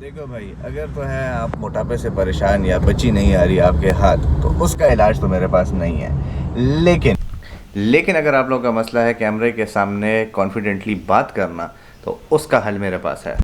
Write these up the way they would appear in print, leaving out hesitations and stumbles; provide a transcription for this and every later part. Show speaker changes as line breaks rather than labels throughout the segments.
देखो भाई, अगर तो है आप मोटापे से परेशान या बच्ची नहीं आ रही आपके हाथ, तो उसका इलाज तो मेरे पास नहीं है। लेकिन अगर आप लोगों का मसला है कैमरे के सामने कॉन्फिडेंटली बात करना, तो उसका हल मेरे पास है।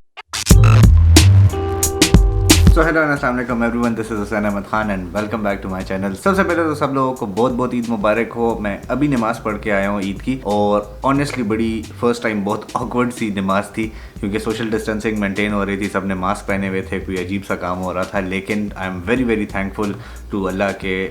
सो हेलो एंड अस्सलाम वालेकुम everyone, this is Hussain Ahmed Khan and welcome back to my channel. सबसे पहले तो सब लोगों को बहुत बहुत ईद मुबारक हो। मैं अभी नमाज़ पढ़ के आया हूँ ईद की, और ऑनेस्टली बड़ी फर्स्ट टाइम बहुत ऑकवर्ड सी नमाज थी, क्योंकि सोशल डिस्टेंसिंग मेंटेन हो रही थी, सबने मास्क पहने हुए थे, कोई अजीब सा काम हो रहा था। लेकिन I am very very thankful to Allah के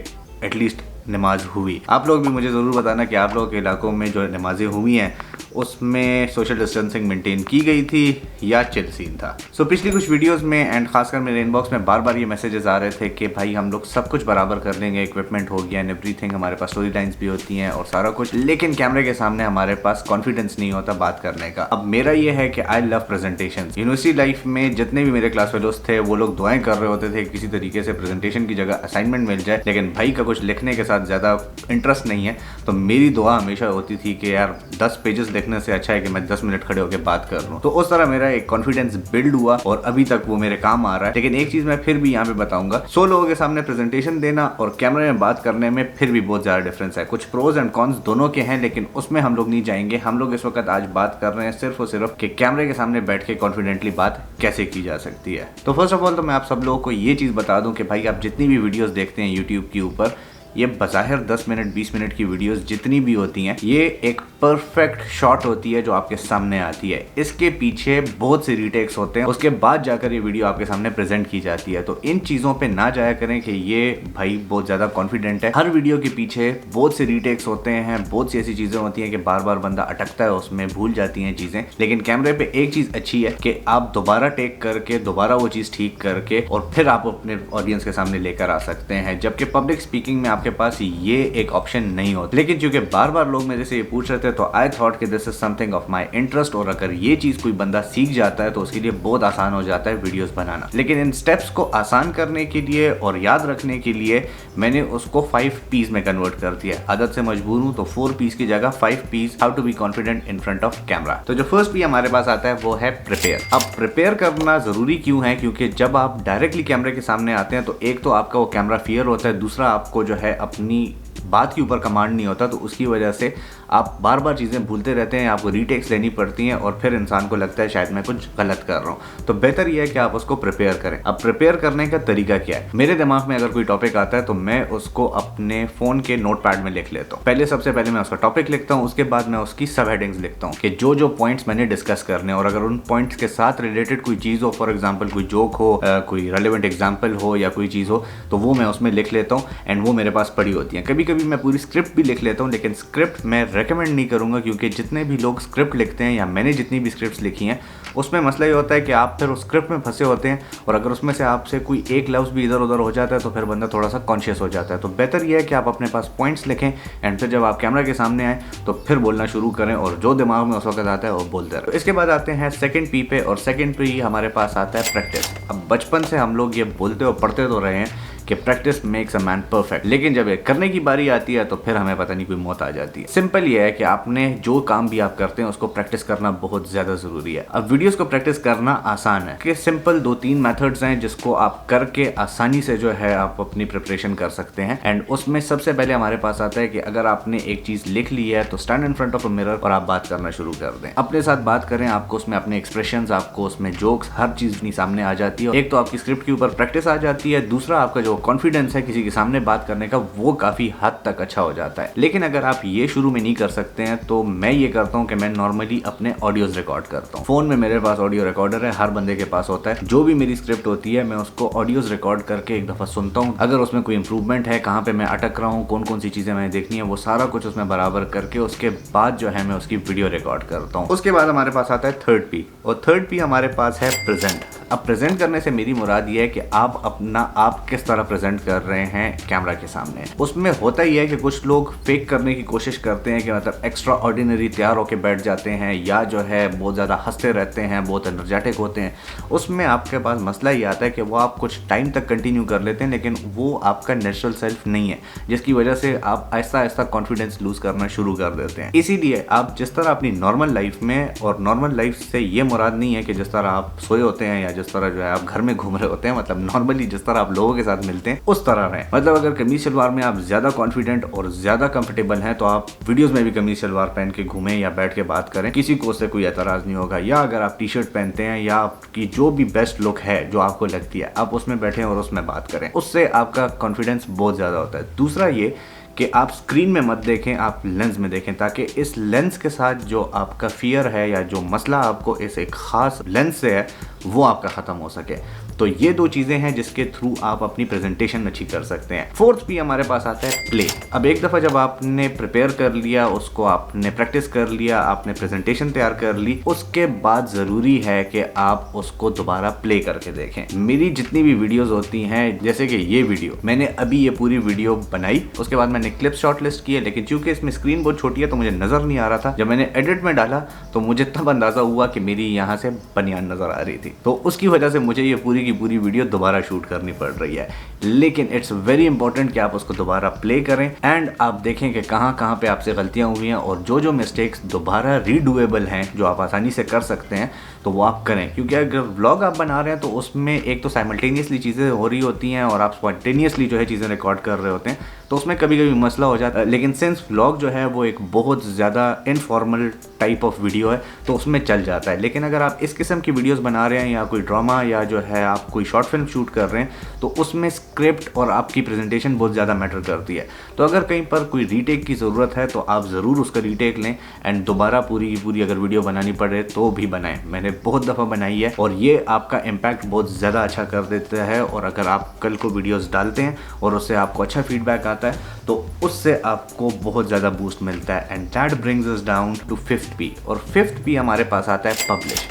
एटलीस्ट नमाज हुई। आप लोग भी मुझे ज़रूर बताना कि आप लोगों के इलाकों में जो नमाजें हुई हैं उसमें सोशल डिस्टेंसिंग मेंटेन की गई थी या चिल सीन था। सो पिछली कुछ वीडियोस में एंड खासकर मेरे इनबॉक्स में बार बार ये मैसेजेस आ रहे थे कि भाई हम लोग सब कुछ बराबर कर लेंगे, इक्विपमेंट हो गया एंड एवरीथिंग, हमारे पास स्टोरी लाइन्स भी होती हैं और सारा कुछ, लेकिन कैमरे के सामने हमारे पास कॉन्फिडेंस नहीं होता बात करने का। अब मेरा ये है कि I love presentation. University life में जितने भी मेरे क्लास फेलोज थे वो लोग दुआएं कर रहे होते थे किसी तरीके से प्रेजेंटेशन की जगह असाइनमेंट मिल जाए, लेकिन भाई का कुछ लिखने के साथ ज़्यादा इंटरेस्ट नहीं है। तो मेरी दुआ हमेशा होती थी कि यार 10 पेजेस लिखने से अच्छा है कि मैं 10 मिनट खड़े होकर बात कर लूं। तो उस तरह मेरा एक कॉन्फिडेंस बिल्ड हुआ और अभी तक वो मेरे काम आ रहा है। लेकिन एक चीज मैं फिर भी यहाँ पे बताऊंगा, 100 लोगों के सामने प्रेजेंटेशन देना और कैमरे में बात करने में फिर भी बहुत ज्यादा डिफरेंस है। कुछ प्रोज एंड कॉन्स दोनों के हैं, लेकिन उसमें हम लोग नहीं जाएंगे। हम लोग इस वक्त आज बात कर रहे हैं सिर्फ और सिर्फ कि कैमरे के सामने बैठ के कॉन्फिडेंटली बात कैसे की जा सकती है। तो फर्स्ट ऑफ ऑल तो मैं आप सब लोगों को ये चीज बता दूं कि भाई आप जितनी भी वीडियोस देखते हैं यूट्यूब के ऊपर, ये बज़ाहिर 10 मिनट 20 मिनट की वीडियोस जितनी भी होती हैं, ये एक परफेक्ट शॉट होती है जो आपके सामने आती है। इसके पीछे बहुत से रीटेक्स होते हैं, उसके बाद जाकर ये वीडियो आपके सामने प्रेजेंट की जाती है। तो इन चीज़ों पे ना जाया करें कि ये भाई बहुत ज़्यादा कॉन्फिडेंट है। हर वीडियो के पीछे बहुत से रीटेक्स होते हैं, बहुत सी ऐसी चीज़ें होती हैं कि बार बार बंदा अटकता है, उसमें भूल जाती हैं चीज़ें। लेकिन कैमरे पे एक चीज़ अच्छी है कि आप दोबारा टेक करके दोबारा वो चीज़ ठीक करके और फिर आप अपने ऑडियंस के सामने लेकर आ सकते हैं, जबकि पब्लिक स्पीकिंग में आपके पास ये एक ऑप्शन नहीं होता। लेकिन चूंकि बार बार लोग मेरे से ये पूछ रहे थे, तो आई थॉट कि this is something of my interest, और अगर ये चीज कोई बंदा सीख जाता है तो उसके लिए बहुत आसान हो जाता है वीडियोस बनाना। लेकिन इन स्टेप्स को आसान करने के लिए और याद रखने के लिए मैंने उसको 5 पीस में कन्वर्ट कर दिया। आदत से मजबूर हूं तो 4 पीस की जगह 5 piece, how to be confident in front of camera. तो जो फर्स्ट पी हमारे पास आता है वो है प्रिपेयर। अब प्रिपेयर करना जरूरी क्यों है? क्योंकि जब आप डायरेक्टली कैमरे के सामने आते हैं तो एक तो आपका वो कैमरा फियर होता है, दूसरा आपको जो है अपनी बात के ऊपर कमांड नहीं होता, तो उसकी वजह से आप बार बार चीज़ें भूलते रहते हैं, आपको रीटेक्स लेनी पड़ती हैं और फिर इंसान को लगता है शायद मैं कुछ गलत कर रहा हूँ। तो बेहतर यह है कि आप उसको प्रिपेयर करें। अब प्रिपेयर करने का तरीका क्या है? मेरे दिमाग में अगर कोई टॉपिक आता है तो मैं उसको अपने फोन के नोट पैड में लिख लेता हूँ। सबसे पहले मैं उसका टॉपिक लिखता हूँ, उसके बाद मैं उसकी सब हेडिंग्स लिखता हूँ कि जो जो पॉइंट्स मैंने डिस्कस करने, और अगर उन पॉइंट्स के साथ रिलेटेड कोई चीज़ हो, फॉर एग्जाम्पल कोई जोक हो, कोई रेलिवेंट एग्जाम्पल हो या कोई चीज़ हो, तो वो मैं उसमें लिख लेता हूँ एंड वो मेरे पास पड़ी होती है। कभी कभी मैं पूरी स्क्रिप्ट भी लिख लेता हूँ, लेकिन स्क्रिप्ट मैं रेकमेंड नहीं करूँगा, क्योंकि जितने भी लोग स्क्रिप्ट लिखते हैं या मैंने जितनी भी स्क्रिप्ट्स लिखी हैं उसमें मसला ये होता है कि आप फिर उस स्क्रिप्ट में फंसे होते हैं, और अगर उसमें से आपसे कोई एक लफ्ज़ भी इधर उधर हो जाता है तो फिर बंदा थोड़ा सा कॉन्शियस हो जाता है। तो बेहतर यह है कि आप अपने पास पॉइंट्स लिखें एंड फिर जब आप कैमरा के सामने आए तो फिर बोलना शुरू करें, और जो दिमाग में उस वक्त आता है वो बोलते रहे। तो इसके बाद आते हैं सेकंड पी पे, और सेकंड पी हमारे पास आता है प्रैक्टिस। अब बचपन से हम लोग ये बोलते और पढ़ते तो रहे हैं कि practice makes a man perfect, लेकिन जब ये करने की बारी आती है तो फिर हमें पता नहीं कोई मौत आ जाती है। सिंपल ये है कि आपने जो काम भी आप करते हैं उसको प्रैक्टिस करना बहुत ज्यादा जरूरी है। अब वीडियोस को प्रैक्टिस करना आसान है कि सिंपल 2-3 मेथड्स हैं जिसको आप करके आसानी से जो है आप अपनी प्रिपरेशन कर सकते हैं। एंड उसमें सबसे पहले हमारे पास आता है कि अगर आपने एक चीज लिख ली है तो stand in front of a mirror और आप बात करना शुरू कर दें, अपने साथ बात करें। आपको उसमें अपने एक्सप्रेशंस, आपको उसमें जोक्स, हर चीज अपनी सामने आ जाती है। एक तो आपकी स्क्रिप्ट के ऊपर प्रैक्टिस आ जाती है, दूसरा आपका जो कॉन्फिडेंस है किसी के सामने बात करने का वो काफी हद तक अच्छा हो जाता है। लेकिन अगर आप ये शुरू में नहीं कर सकते हैं तो मैं ये करता हूँ कि मैं नॉर्मली अपने ऑडियोज रिकॉर्ड करता हूँ। फोन में मेरे पास ऑडियो रिकॉर्डर है, हर बंदे के पास होता है। जो भी मेरी स्क्रिप्ट होती है मैं उसको ऑडियोज रिकॉर्ड करके एक दफा सुनता हूँ। अगर उसमें कोई इंप्रूवमेंट है, कहाँ पे मैं अटक रहा हूँ, कौन कौन सी चीजें मैंने देखनी है, वो सारा कुछ उसमें बराबर करके उसके बाद जो है मैं उसकी वीडियो रिकॉर्ड करता हूँ। उसके बाद हमारे पास आता है थर्ड पी, और थर्ड पी हमारे पास है प्रेजेंट। अब प्रेजेंट करने से मेरी मुराद ये है कि आप अपना आप किस तरह प्रेजेंट कर रहे हैं कैमरा के सामने। उसमें होता ही है कि कुछ लोग फेक करने की कोशिश करते हैं कि मतलब एक्स्ट्रा ऑर्डिनरी तैयार होकर बैठ जाते हैं, या जो है बहुत ज़्यादा हंसते रहते हैं, बहुत एनर्जेटिक होते हैं। उसमें आपके पास मसला ये आता है कि वो आप कुछ टाइम तक कंटिन्यू कर लेते हैं, लेकिन वो आपका नेचुरल सेल्फ नहीं है, जिसकी वजह से आप आहिस्ता आहिस्ता कॉन्फिडेंस लूज करना शुरू कर देते हैं। इसीलिए आप जिस तरह अपनी नॉर्मल लाइफ में, और नॉर्मल लाइफ से ये मुराद नहीं है कि जिस तरह आप सोए होते हैं या जिस तरह जो है आप घर में घूम रहे होते हैं, मतलब नॉर्मली जिस तरह आप लोगों के साथ मिलते हैं उस तरह रहें। मतलब अगर कमीज शलवार में आप ज्यादा कॉन्फिडेंट और ज्यादा कंफर्टेबल हैं तो आप वीडियोस में भी कमीज शलवार पहन के घूमें या बैठ के बात करें, किसी को उससे कोई एतराज नहीं होगा। या अगर आप टी शर्ट पहनते हैं या आपकी जो भी बेस्ट लुक है जो आपको लगती है, आप उसमें बैठें और उसमें बात करें, उससे आपका कॉन्फिडेंस बहुत ज्यादा होता है। दूसरा ये कि आप स्क्रीन में मत देखें, आप लेंस में देखें, ताकि इस लेंस के साथ जो आपका फियर है या जो मसला आपको इस एक खास लेंस से है वो आपका ख़त्म हो सके। तो ये दो चीज़ें हैं जिसके थ्रू आप अपनी प्रेजेंटेशन अच्छी कर सकते हैं। फोर्थ भी हमारे पास आता है प्ले। अब एक दफ़ा जब आपने प्रिपेयर कर लिया, उसको आपने प्रैक्टिस कर लिया, आपने प्रेजेंटेशन तैयार कर ली, उसके बाद ज़रूरी है कि आप उसको दोबारा प्ले करके देखें। मेरी जितनी भी वीडियोज़ होती हैं, जैसे कि ये वीडियो, मैंने अभी ये पूरी वीडियो बनाई, उसके बाद मैंने क्लिप शॉर्ट लिस्ट किए, लेकिन चूंकि इसमें स्क्रीन बहुत छोटी है तो मुझे नज़र नहीं आ रहा था। जब मैंने एडिट में डाला तो मुझे तब अंदाज़ा हुआ कि मेरी यहाँ से बनियान नज़र आ रही थी, तो उसकी वजह से मुझे ये पूरी की पूरी वीडियो दोबारा शूट करनी पड़ रही है। लेकिन इट्स वेरी इंपॉर्टेंट कि आप उसको दोबारा प्ले करें एंड आप देखें कि कहाँ कहाँ पे आपसे गलतियाँ हुई हैं, और जो जो मिस्टेक्स दोबारा रीडुएबल हैं, जो आप आसानी से कर सकते हैं, तो वो आप करें। क्योंकि अगर व्लॉग आप बना रहे हैं तो उसमें एक तो साइमल्टेनियसली चीज़ें हो रही होती हैं और आप स्पॉन्टेनियसली जो है चीज़ें रिकॉर्ड कर रहे होते हैं, तो उसमें कभी कभी मसला हो जाता है। लेकिन सिंस व्लॉग जो है वो एक बहुत ज़्यादा इनफॉर्मल टाइप ऑफ वीडियो है तो उसमें चल जाता है। लेकिन अगर आप इस किस्म की वीडियोस बना रहे हैं या कोई ड्रामा या जो है आप कोई शॉर्ट फिल्म शूट कर रहे हैं, तो उसमें स्क्रिप्ट और आपकी प्रेजेंटेशन बहुत ज़्यादा मैटर करती है। तो अगर कहीं पर कोई रीटेक की ज़रूरत है तो आप ज़रूर उसका रीटेक लें एंड दोबारा पूरी की पूरी अगर वीडियो बनानी पड़े तो भी बनाएं। मैंने बहुत दफ़ा बनाई है और ये आपका इम्पैक्ट बहुत ज़्यादा अच्छा कर देता है। और अगर आप कल को वीडियोज़ डालते हैं और उससे आपको अच्छा फीडबैक आता है तो उससे आपको बहुत ज़्यादा बूस्ट मिलता है। And that brings us down to fifth P. और फिफ्थ पी हमारे पास आता है पब्लिश।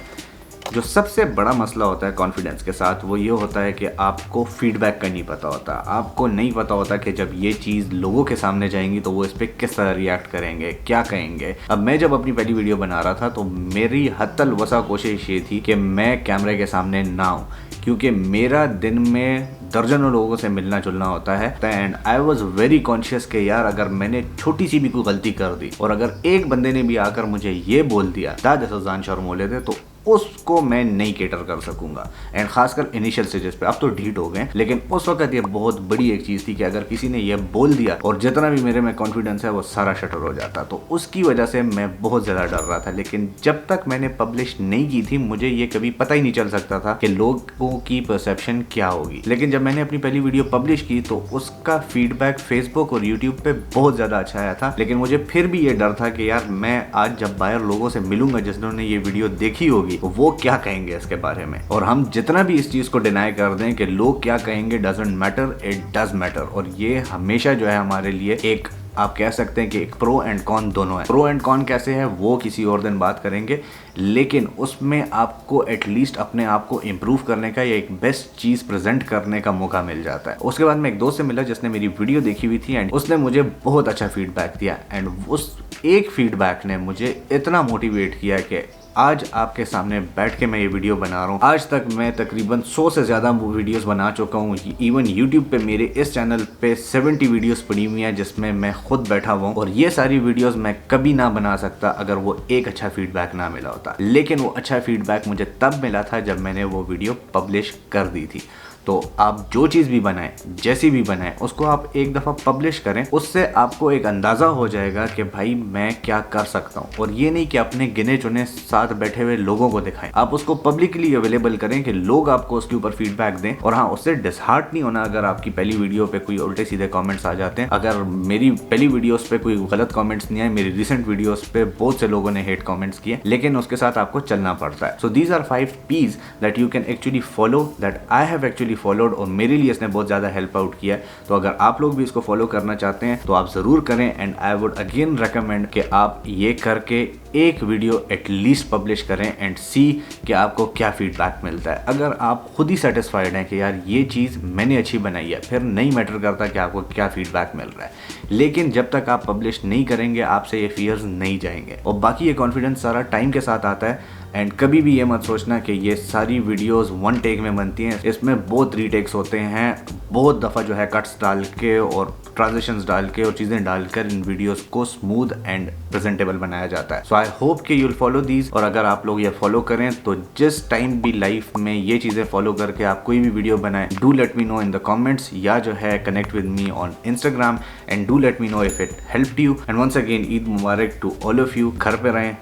जो सबसे बड़ा मसला होता है कॉन्फिडेंस के साथ वो ये होता है कि आपको फीडबैक का नहीं पता होता। आपको नहीं पता होता कि जब ये चीज़ लोगों के सामने जाएंगी तो वो इस पर किस तरह रिएक्ट करेंगे, क्या कहेंगे। अब मैं जब अपनी पहली वीडियो बना रहा था तो मेरी हत्तल वसा कोशिश ये थी कि मैं कैमरे के सामने ना हूँ, क्योंकि मेरा दिन में दर्जनों लोगों से मिलना जुलना होता है। And I was very conscious कि यार अगर मैंने छोटी सी भी कोई गलती कर दी और अगर एक बंदे ने भी आकर मुझे ये बोल दिया दाद जान शर्मोले थे, तो उसको मैं नहीं केटर कर सकूंगा। एंड खासकर इनिशियल स्टेजेस पे, अब तो ढीठ हो गए, लेकिन उस वक्त ये बहुत बड़ी एक चीज़ थी कि अगर किसी ने ये बोल दिया और जितना भी मेरे में कॉन्फिडेंस है वो सारा शटर हो जाता। तो उसकी वजह से मैं बहुत ज़्यादा डर रहा था। लेकिन जब तक मैंने पब्लिश नहीं की थी मुझे ये कभी पता ही नहीं चल सकता था कि लोगों की परसेप्शन क्या होगी। लेकिन जब मैंने अपनी पहली वीडियो पब्लिश की तो उसका फीडबैक फेसबुक और यूट्यूब पे बहुत ज़्यादा अच्छा आया था। लेकिन मुझे फिर भी ये डर था कि यार मैं आज जब बाहर लोगों से मिलूंगा जिन्होंने ये वीडियो देखी होगी वो क्या कहेंगे इसके बारे में। और हम जितना भी इस चीज को डिनाई कर दें कि लोग क्या कहेंगे doesn't matter, it does matter. और ये हमेशा जो है हमारे लिए एक, आप कह सकते हैं कि एक प्रो एंड कॉन दोनों है। प्रो एंड कॉन कैसे है वो किसी और दिन बात करेंगे, लेकिन उसमें आपको एटलीस्ट अपने आप को इम्प्रूव करने का या एक बेस्ट चीज़ प्रेजेंट करने का मौका मिल जाता है। उसके बाद मैं एक दोस्त से मिला जिसने मेरी वीडियो देखी हुई थी एंड उसने मुझे बहुत अच्छा फीडबैक दिया। एंड उस एक फीडबैक ने मुझे इतना मोटिवेट किया कि आज आपके सामने बैठ के मैं ये वीडियो बना रहा हूँ। आज तक मैं तकरीबन 100 से ज़्यादा वीडियोस बना चुका हूँ। इवन यूट्यूब पे मेरे इस चैनल पे 70 वीडियोस पड़ी हुई हैं जिसमें मैं खुद बैठा हुआ हूँ, और ये सारी वीडियोस मैं कभी ना बना सकता अगर वो एक अच्छा फीडबैक ना मिला होता। लेकिन वो अच्छा फीडबैक मुझे तब मिला था जब मैंने वो वीडियो पब्लिश कर दी थी। तो आप जो चीज़ भी बनाएं, जैसी भी बनाएं, उसको आप एक दफ़ा पब्लिश करें, उससे आपको एक अंदाज़ा हो जाएगा कि भाई मैं क्या कर सकता हूँ। और ये नहीं कि अपने गिने चुने साथ बैठे हुए लोगों को दिखाएं, आप उसको पब्लिकली अवेलेबल करें कि लोग आपको उसके ऊपर फीडबैक दें। और हाँ, उससे डिसहार्ट नहीं होना अगर आपकी पहली वीडियो पे कोई उल्टे सीधे कमेंट्स आ जाते हैं। अगर मेरी पहली वीडियोस पे कोई गलत कमेंट्स नहीं आए, मेरी रिसेंट वीडियोस पे बहुत से लोगों ने हेट कमेंट्स किए, लेकिन उसके साथ आपको चलना पड़ता है। So these are 5 P's that you can actually follow, that I have actually followed, और मेरे लिए इसने बहुत ज़्यादा हेल्प आउट किया है। तो अगर आप लोग भी इसको फॉलो करना चाहते हैं तो आप ज़रूर करें। And I would again recommend कि आप ये करके एक वीडियो एटलीस्ट पब्लिश करें एंड सी कि आपको क्या फीडबैक मिलता है। अगर आप खुद ही सेटिस्फाइड हैं कि यार ये चीज़ मैंने अच्छी बनाई है, फिर नहीं मैटर करता कि आपको क्या फीडबैक मिल रहा है। लेकिन जब तक आप पब्लिश नहीं करेंगे आपसे ये फियर्स नहीं जाएंगे। और बाकी ये कॉन्फिडेंस सारा टाइम के साथ आता है। एंड कभी भी ये मत सोचना कि ये सारी वीडियोस वन टेक में बनती हैं, इसमें बहुत रीटेक्स होते हैं, बहुत दफ़ा जो है कट्स डाल के और ट्रांजिशंस डाल के और चीज़ें डालकर इन वीडियोस को स्मूथ एंड प्रेजेंटेबल बनाया जाता है। सो आई होप कि यूल फॉलो दीज, और अगर आप लोग ये फॉलो करें तो जिस टाइम भी लाइफ में ये चीज़ें फॉलो करके आप कोई भी वीडियो बनाएं, do let me know in the comments, या जो है connect with me on Instagram and do let me know if it helped you. And once again Eid मुबारक टू ऑल ऑफ यू। घर पे रहें,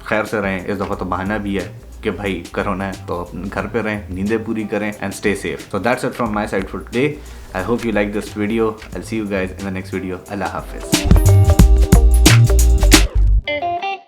खैर से रहें, इस दफ़ा तो बहाना भी है कि भाई कोरोना है तो अपने घर पे रहें, नींदें पूरी करें and stay safe. So that's it from my side for today. I hope you like this video. I will see you guys in the next video. Allah हाफिज़।